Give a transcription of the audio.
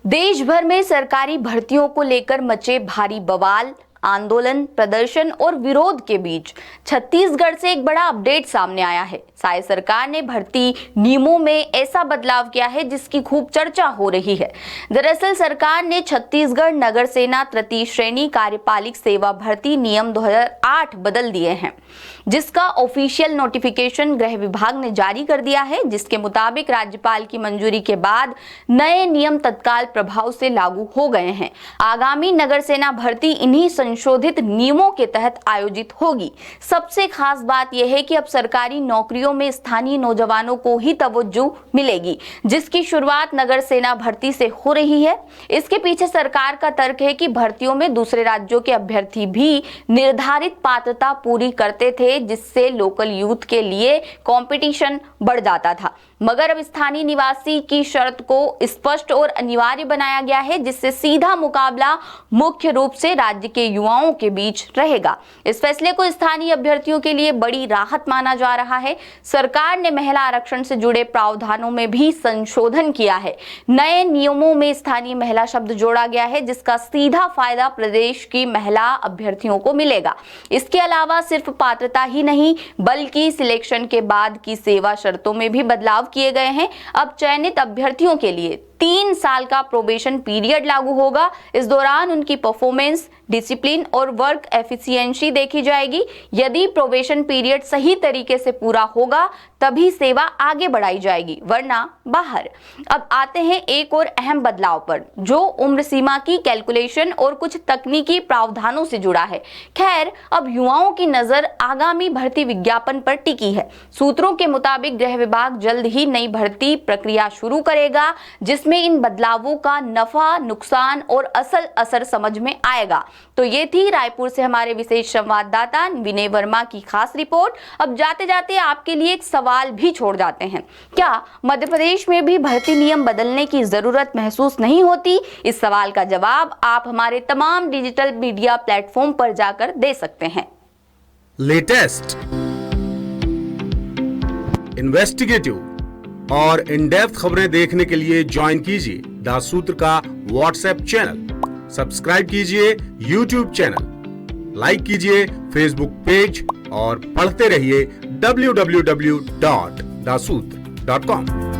देश भर में सरकारी भर्तियों को लेकर मचे भारी बवाल, आंदोलन, प्रदर्शन और विरोध के बीच छत्तीसगढ़ से एक बड़ा अपडेट सामने आया है। साय सरकार ने भर्ती नियमों में ऐसा बदलाव किया है जिसकी खूब चर्चा हो रही है। दरअसल सरकार ने छत्तीसगढ़ नगर सेना तृतीय श्रेणी कार्यपालिक सेवा भर्ती नियम 2008 बदल दिए हैं, जिसका ऑफिशियल नोटिफिकेशन गृह विभाग ने जारी कर दिया है, जिसके मुताबिक राज्यपाल की मंजूरी के बाद नए नियम तत्काल प्रभाव से लागू हो गए हैं। आगामी नगर सेना भर्ती इन्हीं संशोधित नियमों के तहत आयोजित होगी। सबसे खास बात यह है कि अब सरकारी नौकरियों में स्थानीय नौजवानों को ही तवज्जो मिलेगी, जिसकी शुरुआत नगर सेना भर्ती से हो रही है। इसके पीछे सरकार का तर्क है कि भर्तियों में दूसरे राज्यों के अभ्यर्थी भी निर्धारित पात्रता पूरी करते थे, जिससे लोकल यूथ के लिए कंपटीशन बढ़ जाता था। मगर अब स्थानीय निवासी की शर्त को स्पष्ट और अनिवार्य बनाया गया है, जिससे सीधा मुकाबला मुख्य रूप से राज्य के युवाओं के बीच रहेगा। इस फैसले को स्थानीय अभ्यर्थियों के लिए बड़ी राहत माना जा रहा है। सरकार ने महिला आरक्षण से जुड़े प्रावधानों में भी संशोधन किया है। नए नियमों में स्थानीय महिला शब्द जोड़ा गया है, जिसका सीधा फायदा प्रदेश की महिला अभ्यर्थियों को मिलेगा। इसके अलावा सिर्फ पात्रता ही नहीं, बल्कि सिलेक्शन के बाद की सेवा शर्तों में भी बदलाव किए गए हैं। अब चयनित अभ्यर्थियों के लिए 3 साल का प्रोबेशन पीरियड लागू होगा। इस दौरान उनकी परफॉर्मेंस, डिसिप्लिन और वर्क एफिशिएंसी देखी जाएगी। यदि प्रोबेशन पीरियड सही तरीके से पूरा होगा तभी सेवा आगे बढ़ाई जाएगी, वरना बाहर। अब आते हैं एक और अहम बदलाव पर, जो उम्र सीमा की कैलकुलेशन और कुछ तकनीकी प्रावधानों से जुड़ा है। खैर, अब युवाओं की नजर आगामी भर्ती विज्ञापन पर टिकी है। सूत्रों के मुताबिक गृह विभाग जल्द ही नई भर्ती प्रक्रिया शुरू करेगा, जिसमें इन बदलावों का नफा, नुकसान और असल असर समझ में आएगा। तो ये थी रायपुर से हमारे विशेष संवाददाता विनय वर्मा की खास रिपोर्ट। अब जाते जाते आपके लिए एक सवाल भी छोड़ जाते हैं, क्या मध्य प्रदेश में भी भर्ती नियम बदलने की जरूरत महसूस नहीं होती? इस सवाल का जवाब आप हमारे तमाम डिजिटल मीडिया प्लेटफॉर्म पर जाकर दे सकते हैं। लेटेस्ट, इन्वेस्टिगेटिव और इन डेप्थ खबरें देखने के लिए ज्वाइन कीजिए दासूत्र का व्हाट्सएप चैनल, सब्सक्राइब कीजिए यूट्यूब चैनल, लाइक कीजिए फेसबुक पेज और पढ़ते रहिए www.dasutra.com।